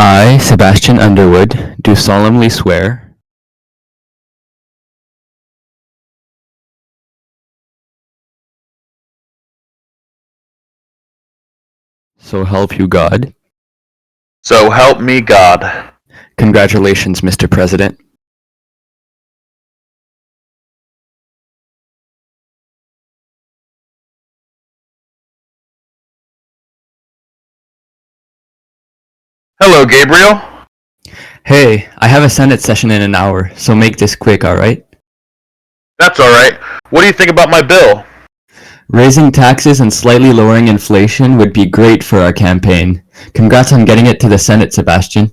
I, Sebastian Underwood, do solemnly swear so help you God. So help me God. Congratulations, Mr. President. Hello, Gabriel. Hey, I have a Senate session in an hour, so make this quick, alright? That's alright. What do you think about my bill? Raising taxes and slightly lowering inflation would be great for our campaign. Congrats on getting it to the Senate, Sebastian.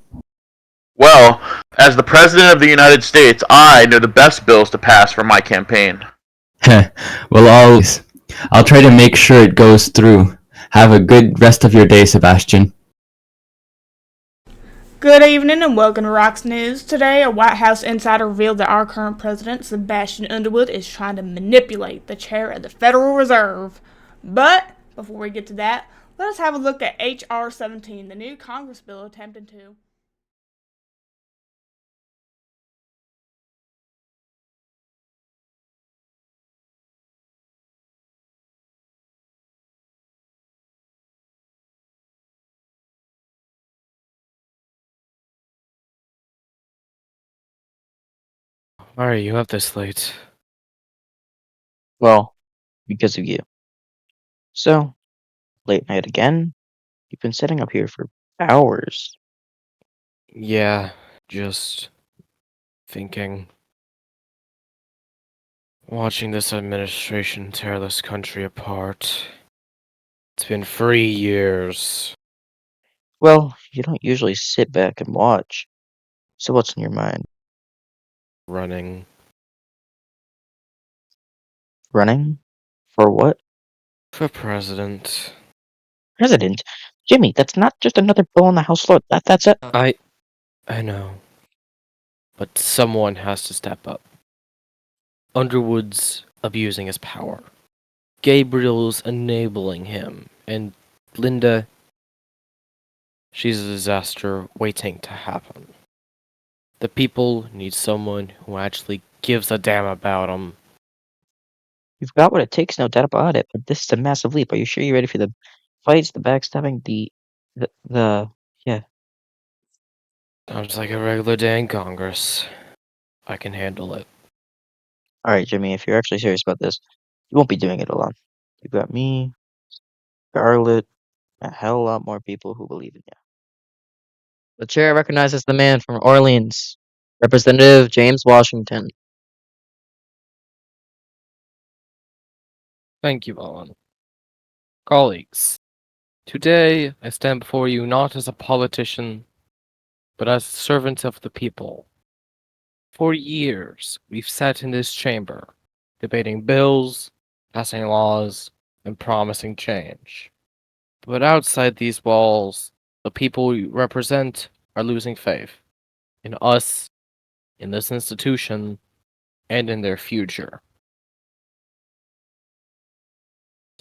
Well, as the President of the United States, I know the best bills to pass for my campaign. Heh, well, I'll try to make sure it goes through. Have a good rest of your day, Sebastian. Good evening and welcome to Rox News. Today, a White House insider revealed that our current president, Sebastian Underwood, is trying to manipulate the chair of the Federal Reserve. But, before we get to that, let us have a look at H.R. 17, the new Congress bill attempting to Why are you up this late? Well, because of you. So, late night again? You've been sitting up here for hours. Yeah, just thinking. Watching this administration tear this country apart. It's been 3 years. Well, you don't usually sit back and watch. So what's in your mind? Running. Running? For what? For president. President? Jimmy, that's not just another bill on the House floor. That's it. I know. But someone has to step up. Underwood's abusing his power. Gabriel's enabling him. And Linda, she's a disaster waiting to happen. The people need someone who actually gives a damn about them. You've got what it takes, no doubt about it. But this is a massive leap. Are you sure you're ready for the fights, the backstabbing, yeah. Sounds like a regular day in Congress. I can handle it. Alright, Jimmy, if you're actually serious about this, you won't be doing it alone. You've got me, Scarlett, a hell of a lot more people who believe in you. The chair recognizes the man from Orleans, Representative James Washington. Thank you, Owen. Colleagues, today I stand before you not as a politician, but as a servant of the people. For years, we've sat in this chamber, debating bills, passing laws, and promising change. But outside these walls, the people we represent are losing faith in us, in this institution, and in their future.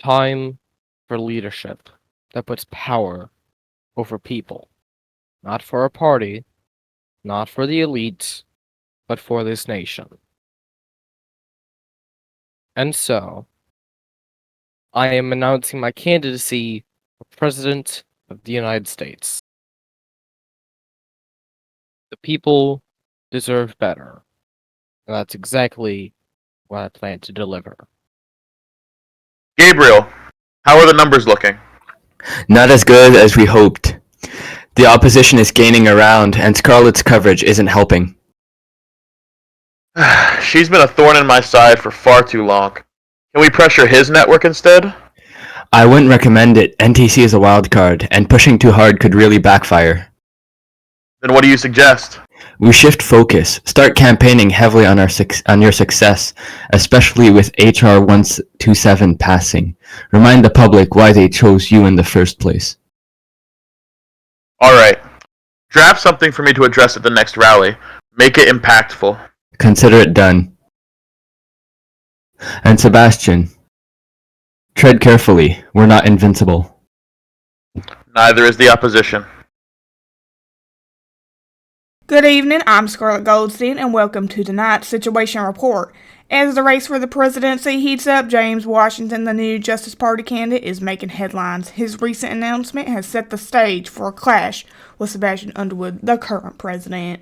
Time for leadership that puts power over people. Not for a party, not for the elite, but for this nation. And so, I am announcing my candidacy for President of the United States. The people deserve better, and that's exactly what I plan to deliver. Gabriel, how are the numbers looking? Not as good as we hoped. The opposition is gaining ground, and Scarlett's coverage isn't helping. She's been a thorn in my side for far too long. Can we pressure his network instead? I wouldn't recommend it. NTC is a wild card, and pushing too hard could really backfire. Then what do you suggest? We shift focus, start campaigning heavily on your success, especially with HR 127 passing. Remind the public why they chose you in the first place. Alright. Draft something for me to address at the next rally. Make it impactful. Consider it done. And Sebastian, tread carefully. We're not invincible. Neither is the opposition. Good evening, I'm Scarlett Goldstein, and welcome to tonight's Situation Report. As the race for the presidency heats up, James Washington, the new Justice Party candidate, is making headlines. His recent announcement has set the stage for a clash with Sebastian Underwood, the current president.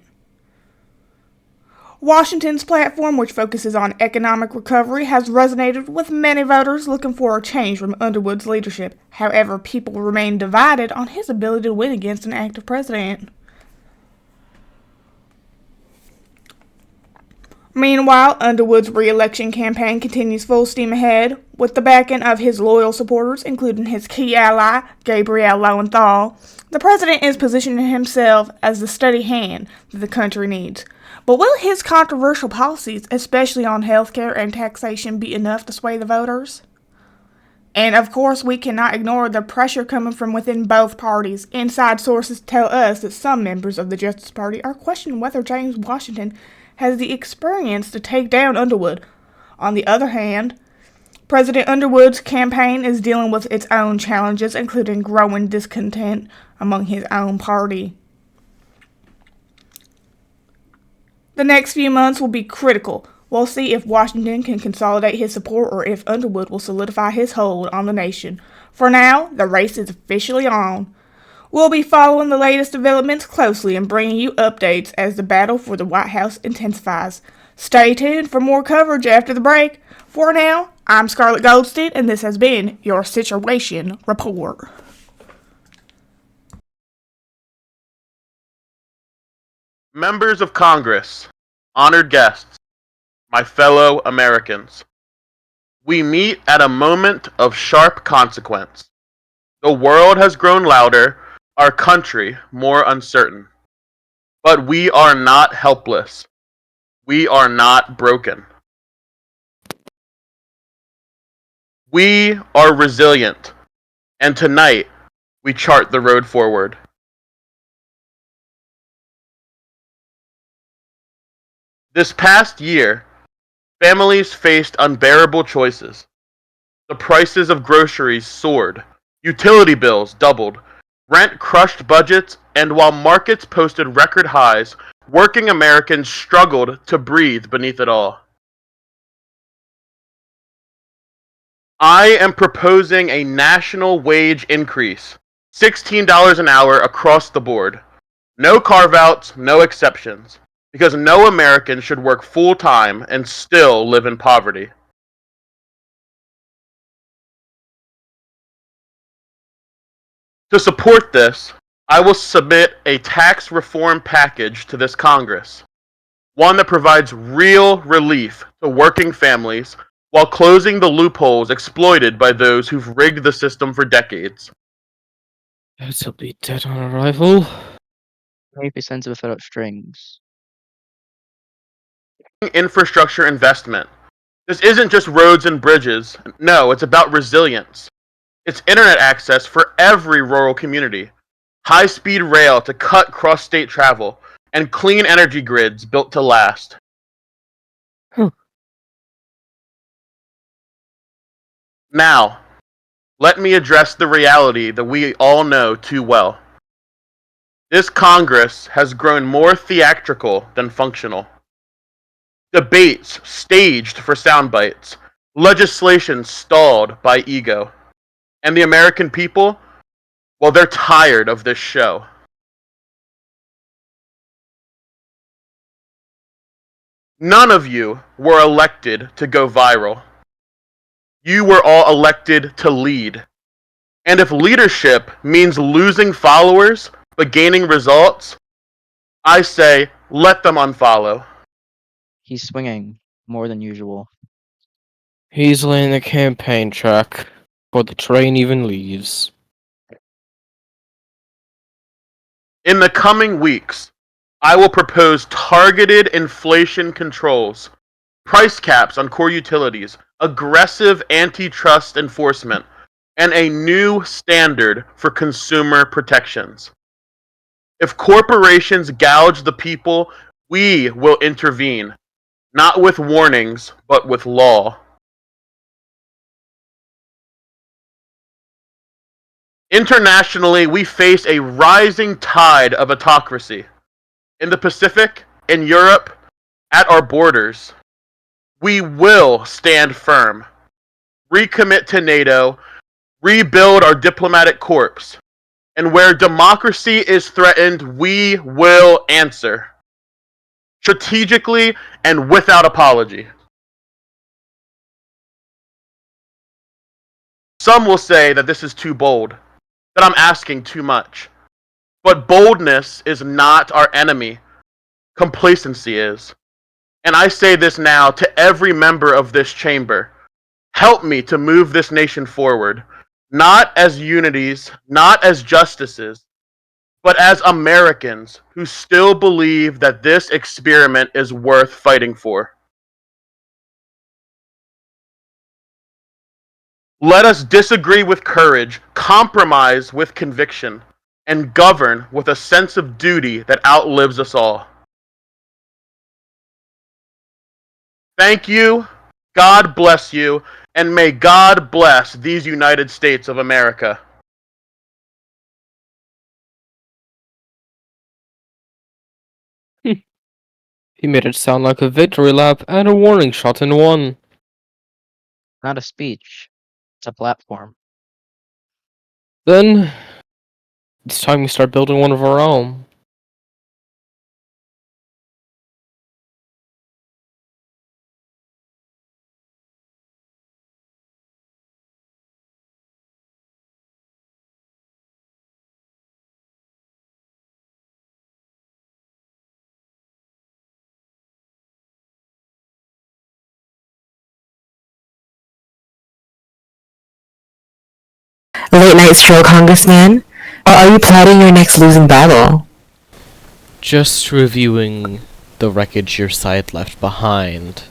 Washington's platform, which focuses on economic recovery, has resonated with many voters looking for a change from Underwood's leadership. However, people remain divided on his ability to win against an active president. Meanwhile, Underwood's re-election campaign continues full steam ahead, with the backing of his loyal supporters, including his key ally, Gabrielle Lowenthal. The president is positioning himself as the steady hand that the country needs. But will his controversial policies, especially on healthcare and taxation, be enough to sway the voters? And of course, we cannot ignore the pressure coming from within both parties. Inside sources tell us that some members of the Justice Party are questioning whether James Washington has the experience to take down Underwood. On the other hand, President Underwood's campaign is dealing with its own challenges, including growing discontent among his own party. The next few months will be critical. We'll see if Washington can consolidate his support or if Underwood will solidify his hold on the nation. For now, the race is officially on. We'll be following the latest developments closely and bringing you updates as the battle for the White House intensifies. Stay tuned for more coverage after the break. For now, I'm Scarlett Goldstein, and this has been your Situation Report. Members of Congress, honored guests, my fellow Americans, we meet at a moment of sharp consequence. The world has grown louder, our country more uncertain. But we are not helpless. We are not broken. We are resilient, and tonight we chart the road forward. This past year, families faced unbearable choices. The prices of groceries soared, utility bills doubled, rent crushed budgets, and while markets posted record highs, working Americans struggled to breathe beneath it all. I am proposing a national wage increase, $16 an hour across the board. No carve-outs, no exceptions, because no American should work full-time and still live in poverty. To support this, I will submit a tax reform package to this Congress, one that provides real relief to working families while closing the loopholes exploited by those who've rigged the system for decades. This'll be dead on arrival. Maybe sensitive without strings. Infrastructure investment. This isn't just roads and bridges. No, it's about resilience. It's internet access for every rural community, high-speed rail to cut cross-state travel, and clean energy grids built to last. Now, let me address the reality that we all know too well. This Congress has grown more theatrical than functional. Debates staged for sound bites, legislation stalled by ego. And the American people, well, they're tired of this show. None of you were elected to go viral. You were all elected to lead. And if leadership means losing followers but gaining results, I say let them unfollow. He's swinging more than usual. He's laying the campaign track before the train even leaves. In the coming weeks, I will propose targeted inflation controls, price caps on core utilities, aggressive antitrust enforcement, and a new standard for consumer protections. If corporations gouge the people, we will intervene, not with warnings, but with law. Internationally, we face a rising tide of autocracy. in the Pacific, in Europe, at our borders. We will stand firm, recommit to NATO, rebuild our diplomatic corps, and where democracy is threatened, we will answer, strategically and without apology. Some will say that this is too bold, that I'm asking too much. But boldness is not our enemy. Complacency is. And I say this now to every member of this chamber. Help me to move this nation forward, not as unities, not as justices, but as Americans who still believe that this experiment is worth fighting for. Let us disagree with courage, compromise with conviction, and govern with a sense of duty that outlives us all. Thank you, God bless you, and may God bless these United States of America. He made it sound like a victory lap and a warning shot in one. Not a speech. It's a platform. Then, it's time we start building one of our own. Late night stroll, Congressman? Or are you plotting your next losing battle? Just reviewing the wreckage your side left behind.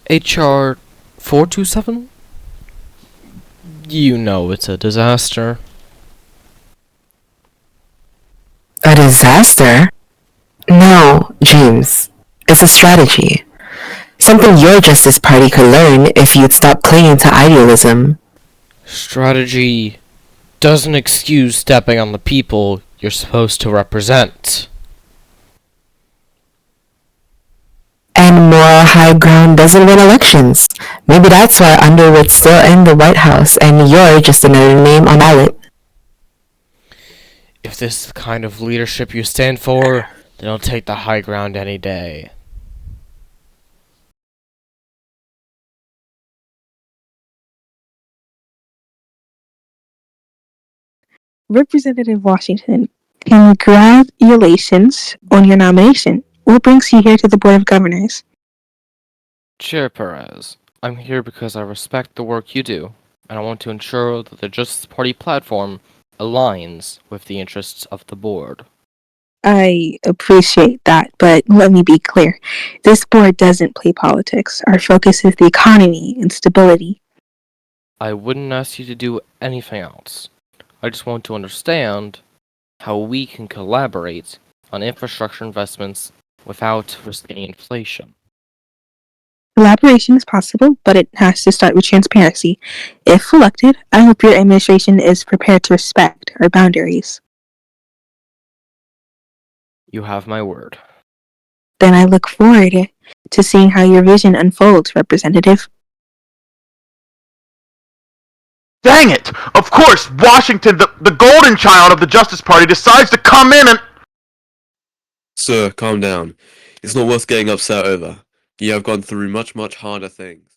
HR 427? You know it's a disaster. A disaster? No, James. It's a strategy. Something your Justice Party could learn if you'd stop clinging to idealism. Strategy doesn't excuse stepping on the people you're supposed to represent. And moral high ground doesn't win elections. Maybe that's why Underwood's still in the White House and you're just another name on the ballot. If this is the kind of leadership you stand for, then I'll take the high ground any day. Representative Washington, congratulations on your nomination. What brings you here to the Board of Governors? Chair Perez, I'm here because I respect the work you do, and I want to ensure that the Justice Party platform aligns with the interests of the board. I appreciate that, but let me be clear. This board doesn't play politics. Our focus is the economy and stability. I wouldn't ask you to do anything else. I just want to understand how we can collaborate on infrastructure investments without risking inflation. Collaboration is possible, but it has to start with transparency. If elected, I hope your administration is prepared to respect our boundaries. You have my word. Then I look forward to seeing how your vision unfolds, Representative. Dang it! Of course, Washington, the golden child of the Justice Party, decides to come in and... Sir, calm down. It's not worth getting upset over. You have gone through much, much harder things.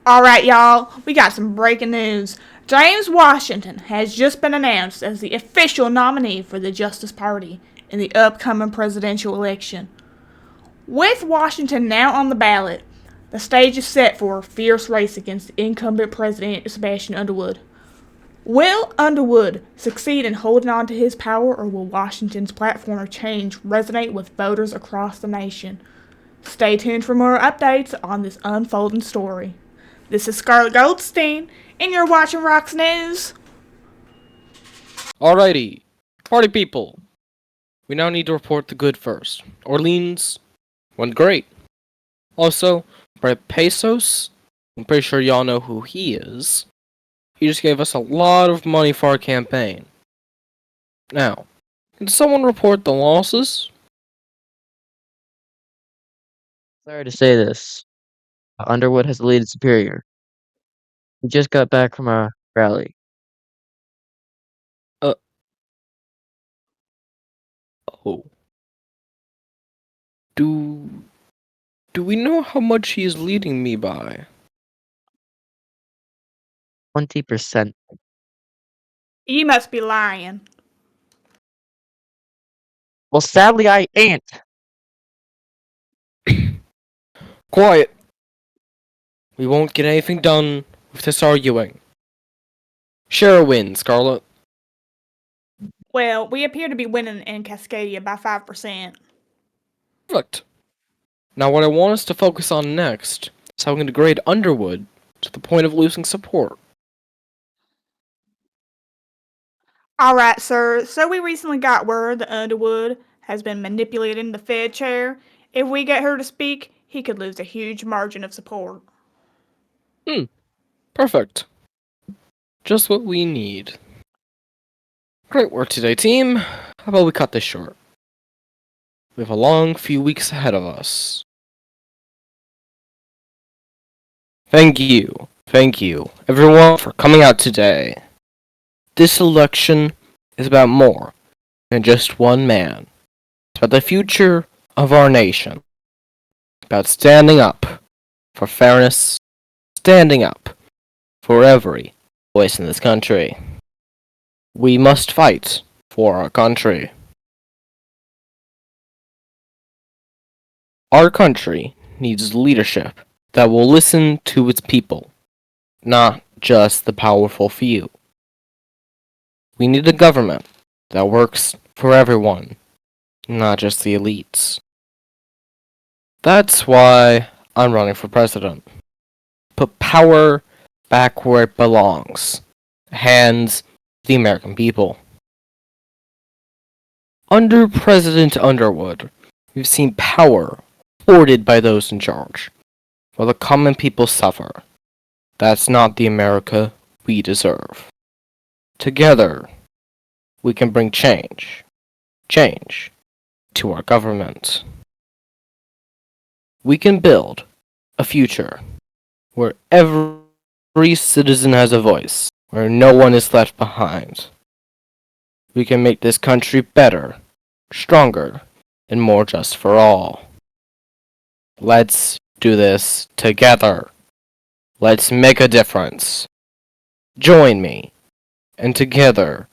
Alright, y'all, we got some breaking news. James Washington has just been announced as the official nominee for the Justice Party in the upcoming presidential election. With Washington now on the ballot, the stage is set for a fierce race against the incumbent president, Sebastian Underwood. Will Underwood succeed in holding on to his power, or will Washington's platform of change resonate with voters across the nation? Stay tuned for more updates on this unfolding story. This is Scarlett Goldstein, and you're watching Rocks News. Alrighty, party people. We now need to report the good first. Orleans went great. Also, Brett Pesos, I'm pretty sure y'all know who he is. He just gave us a lot of money for our campaign. Now, can someone report the losses? Sorry to say this. Underwood has a lead superior. We just got back from a rally. Oh. Do we know how much he is leading me by? 20%. You must be lying. Well, sadly, I ain't. Quiet! We won't get anything done with this arguing. Share a win, Scarlet. Well, we appear to be winning in Cascadia by 5%. Perfect. Now what I want us to focus on next is how we can degrade Underwood to the point of losing support. Alright, sir, so we recently got word that Underwood has been manipulating the Fed chair. If we get her to speak, he could lose a huge margin of support. Perfect. Just what we need. Great work today, team. How about we cut this short? We have a long few weeks ahead of us. Thank you, everyone, for coming out today. This election is about more than just one man. It's about the future of our nation. About standing up for fairness, standing up for every voice in this country. We must fight for our country. Our country needs leadership that will listen to its people, not just the powerful few. We need a government that works for everyone, not just the elites. That's why I'm running for president. Put power back where it belongs. Hands of the American people. Under President Underwood, we've seen power hoarded by those in charge, while the common people suffer. That's not the America we deserve. Together, we can bring change to our government. We can build a future where every citizen has a voice, where no one is left behind. We can make this country better, stronger, and more just for all. Let's do this together. Let's make a difference. Join me, and together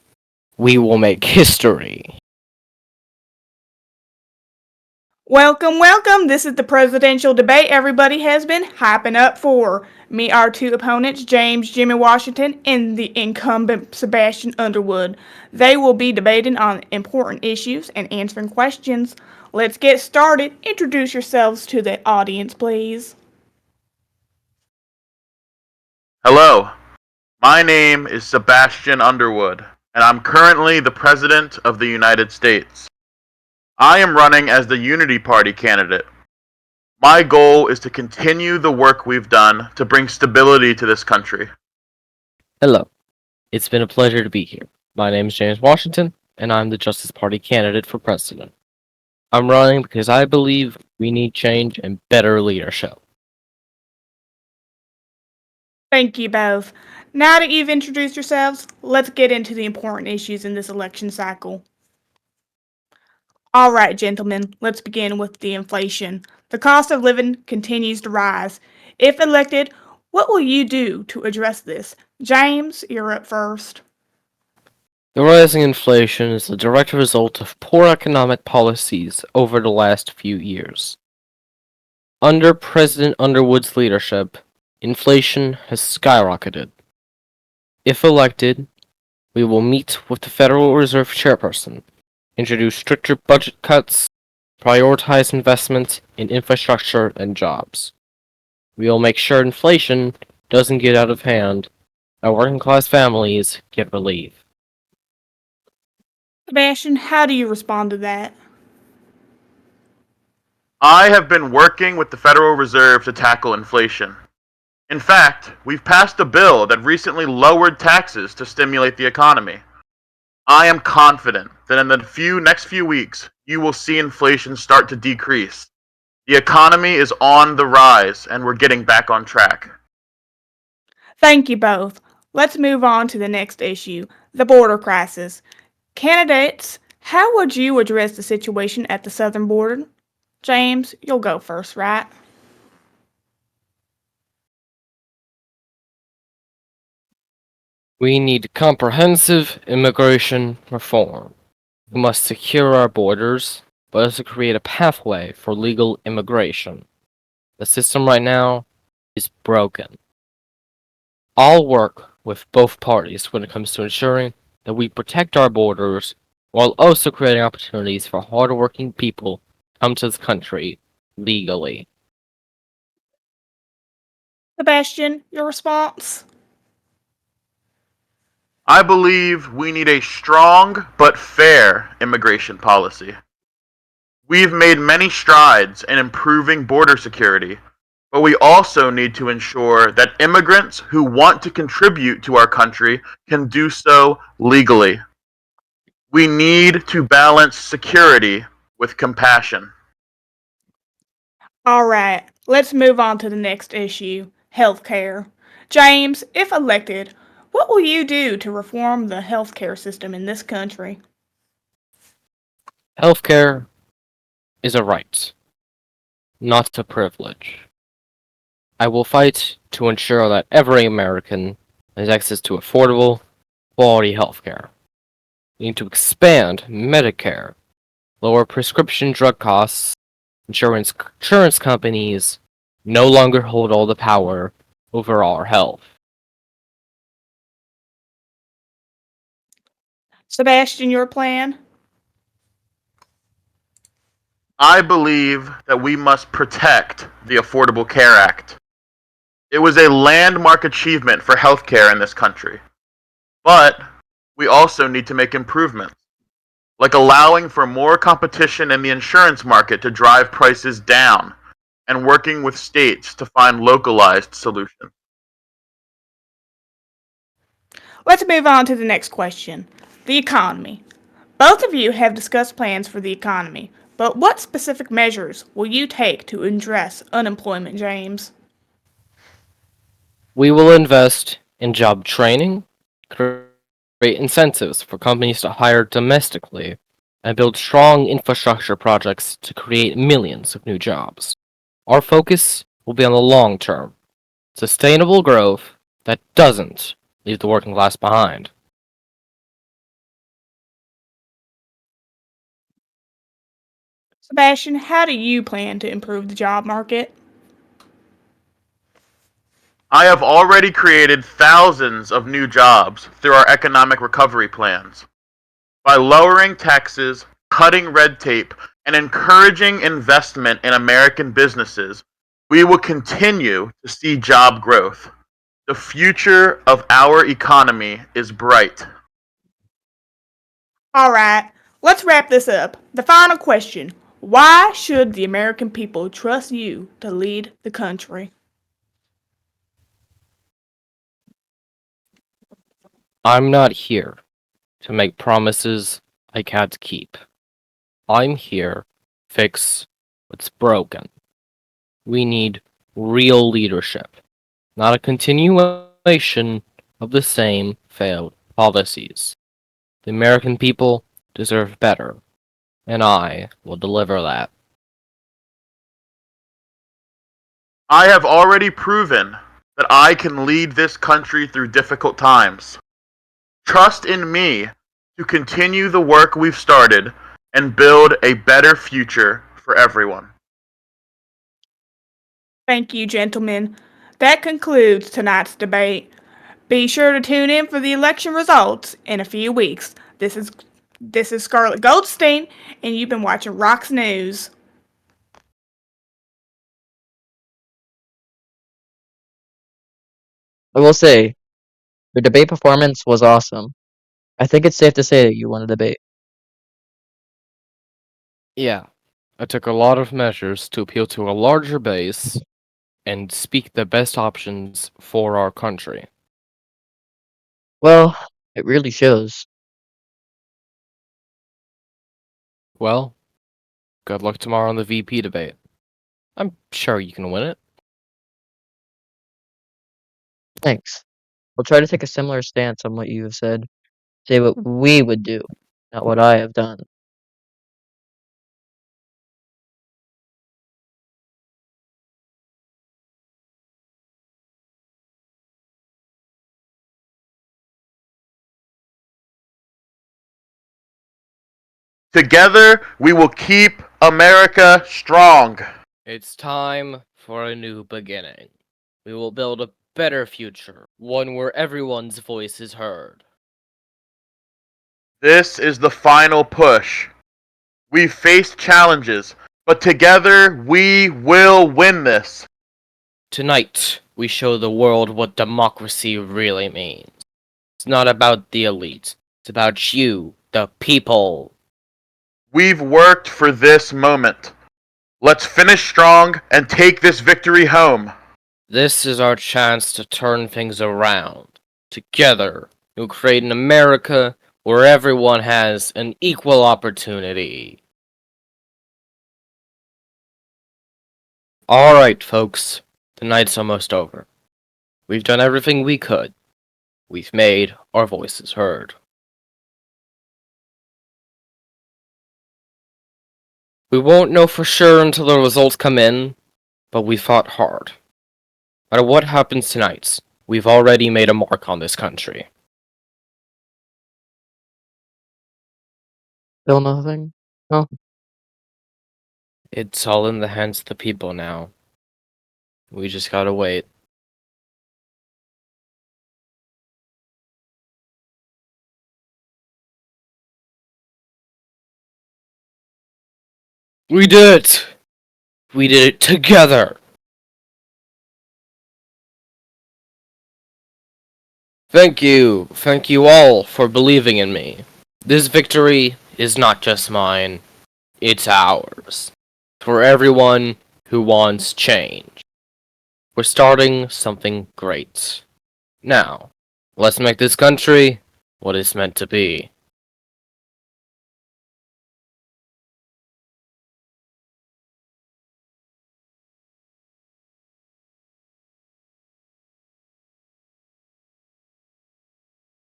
we will make history. Welcome, welcome. This is the presidential debate everybody has been hyping up for. Meet our two opponents, James Jimmy Washington and the incumbent Sebastian Underwood. They will be debating on important issues and answering questions. Let's get started. Introduce yourselves to the audience, please. Hello, my name is Sebastian Underwood, and I'm currently the President of the United States. I am running as the Unity Party candidate. My goal is to continue the work we've done to bring stability to this country. Hello. It's been a pleasure to be here. My name is James Washington, and I'm the Justice Party candidate for president. I'm running because I believe we need change and better leadership. Thank you both. Now that you've introduced yourselves, let's get into the important issues in this election cycle. All right, gentlemen, let's begin with the inflation. The cost of living continues to rise. If elected, what will you do to address this? James, you're up first. The rising inflation is the direct result of poor economic policies over the last few years. Under President Underwood's leadership, inflation has skyrocketed. If elected, we will meet with the Federal Reserve chairperson, introduce stricter budget cuts, prioritize investments in infrastructure and jobs. We will make sure inflation doesn't get out of hand and working class families get relief. Sebastian, how do you respond to that? I have been working with the Federal Reserve to tackle inflation. In fact, we've passed a bill that recently lowered taxes to stimulate the economy. I am confident that in the next few weeks, you will see inflation start to decrease. The economy is on the rise, and we're getting back on track. Thank you both. Let's move on to the next issue, the border crisis. Candidates, how would you address the situation at the southern border? James, you'll go first, right? We need comprehensive immigration reform. We must secure our borders, but also create a pathway for legal immigration. The system right now is broken. I'll work with both parties when it comes to ensuring that we protect our borders while also creating opportunities for hardworking people to come to this country legally. Sebastian, your response? I believe we need a strong but fair immigration policy. We've made many strides in improving border security, but we also need to ensure that immigrants who want to contribute to our country can do so legally. We need to balance security with compassion. All right, let's move on to the next issue, healthcare. James, if elected, what will you do to reform the healthcare system in this country? Healthcare is a right, not a privilege. I will fight to ensure that every American has access to affordable, quality healthcare. We need to expand Medicare, lower prescription drug costs. Insurance companies no longer hold all the power over our health. Sebastian, your plan? I believe that we must protect the Affordable Care Act. It was a landmark achievement for healthcare in this country. But we also need to make improvements, like allowing for more competition in the insurance market to drive prices down, and working with states to find localized solutions. Let's move on to the next question, the economy. Both of you have discussed plans for the economy, but what specific measures will you take to address unemployment, James? We will invest in job training, create incentives for companies to hire domestically, and build strong infrastructure projects to create millions of new jobs. Our focus will be on the long term, sustainable growth that doesn't leave the working class behind. Sebastian, how do you plan to improve the job market? I have already created thousands of new jobs through our economic recovery plans. By lowering taxes, cutting red tape, and encouraging investment in American businesses, we will continue to see job growth. The future of our economy is bright. All right, let's wrap this up. The final question, why should the American people trust you to lead the country? I'm not here to make promises I can't keep. I'm here to fix what's broken. We need real leadership, not a continuation of the same failed policies. The American people deserve better, and I will deliver that. I have already proven that I can lead this country through difficult times. Trust in me to continue the work we've started and build a better future for everyone. Thank you, gentlemen. That concludes tonight's debate. Be sure to tune in for the election results in a few weeks. This is Scarlett Goldstein, and you've been watching Rocks News. I will say, your debate performance was awesome. I think it's safe to say that you won the debate. Yeah, I took a lot of measures to appeal to a larger base and speak the best options for our country. Well, it really shows. Well, good luck tomorrow on the VP debate. I'm sure you can win it. Thanks. We'll try to take a similar stance on what you have said. Say what we would do, not what I have done. Together, we will keep America strong. It's time for a new beginning. We will build a better future, one where everyone's voice is heard. This is the final push. We've faced challenges, but together we will win this. Tonight, we show the world what democracy really means. It's not about the elite, it's about you, the people. We've worked for this moment. Let's finish strong and take this victory home. This is our chance to turn things around. Together, we'll create an America where everyone has an equal opportunity. Alright, folks, the night's almost over. We've done everything we could. We've made our voices heard. We won't know for sure until the results come in, but we fought hard. No matter what happens tonight, we've already made a mark on this country. Still nothing? No. It's all in the hands of the people now. We just gotta wait. We did it! We did it together! Thank you all for believing in me. This victory is not just mine, it's ours. For everyone who wants change. We're starting something great. Now, let's make this country what it's meant to be.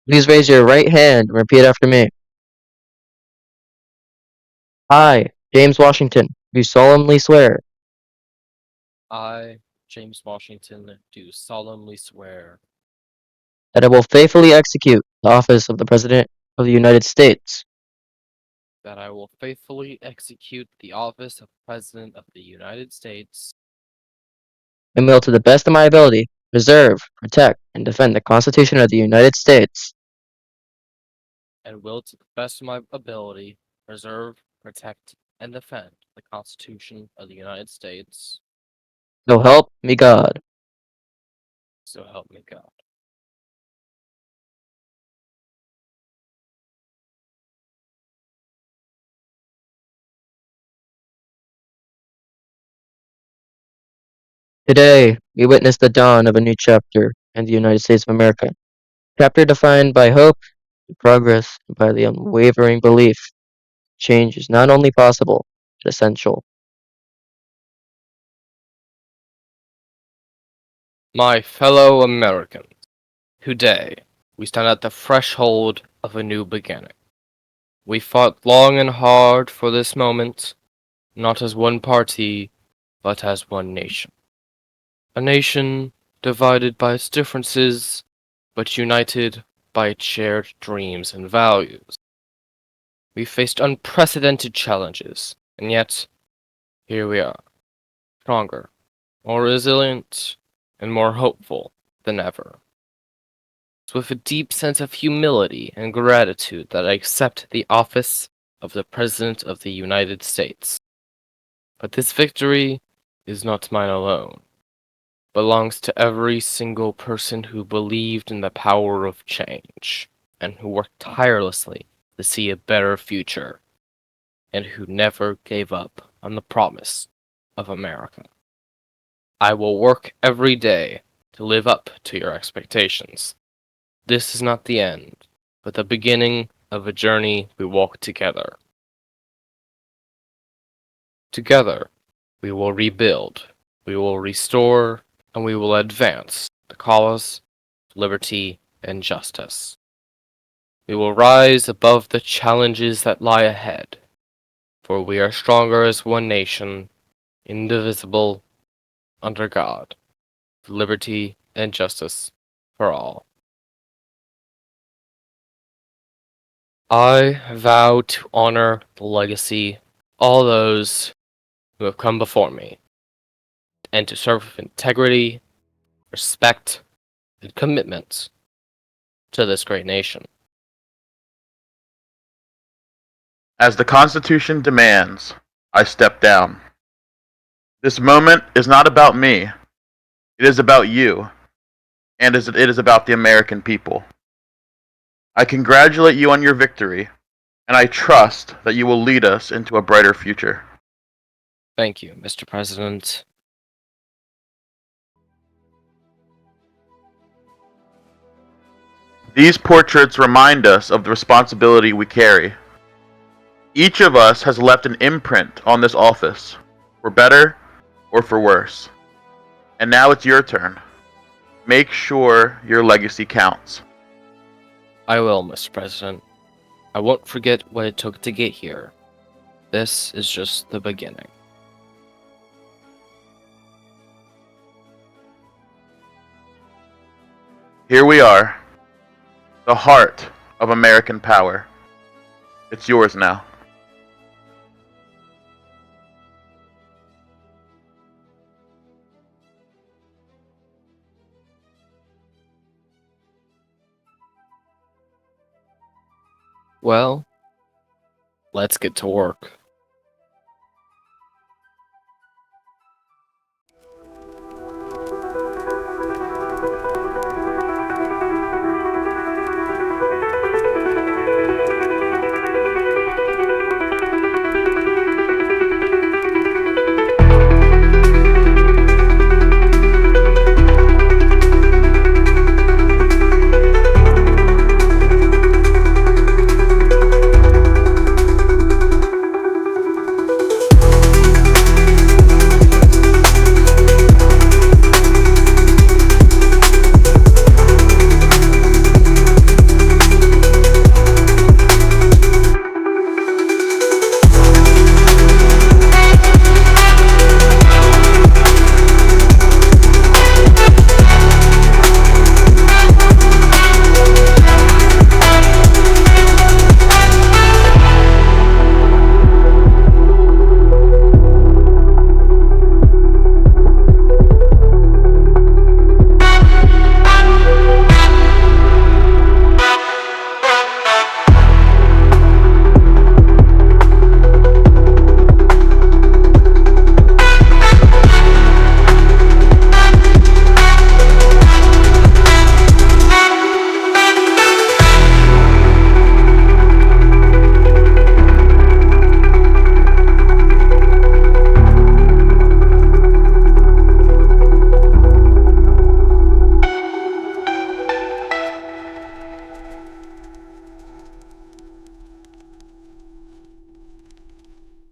Please raise your right hand and repeat after me. I, James Washington, do solemnly swear I, James Washington, do solemnly swear that I will faithfully execute the office of the President of the United States that I will faithfully execute the office of President of the United States and will, to the best of my ability, preserve, protect, and defend the Constitution of the United States and will, to the best of my ability, preserve, protect, and defend the Constitution of the United States. So help me God. So help me God. Today, we witness the dawn of a new chapter in the United States of America. A chapter defined by hope, progress, and by the unwavering belief change is not only possible, but essential. My fellow Americans, today we stand at the threshold of a new beginning. We fought long and hard for this moment, not as one party, but as one nation. A nation divided by its differences, but united by its shared dreams and values. We faced unprecedented challenges, and yet, here we are, stronger, more resilient, and more hopeful than ever. It's with a deep sense of humility and gratitude that I accept the office of the President of the United States. But this victory is not mine alone. It belongs to every single person who believed in the power of change, and who worked tirelessly to see a better future, and who never gave up on the promise of America. I will work every day to live up to your expectations. This is not the end, but the beginning of a journey we walk together. Together, we will rebuild, we will restore, and we will advance the cause of liberty and justice. We will rise above the challenges that lie ahead, for we are stronger as one nation, indivisible, under God, for liberty and justice for all. I vow to honor the legacy of all those who have come before me, and to serve with integrity, respect, and commitment to this great nation. As the Constitution demands, I step down. This moment is not about me. It is about you, and it is about the American people. I congratulate you on your victory, and I trust that you will lead us into a brighter future. Thank you, Mr. President. These portraits remind us of the responsibility we carry. Each of us has left an imprint on this office, for better or for worse. And now it's your turn. Make sure your legacy counts. I will, Mr. President. I won't forget what it took to get here. This is just the beginning. Here we are, the heart of American power. It's yours now. Well, let's get to work.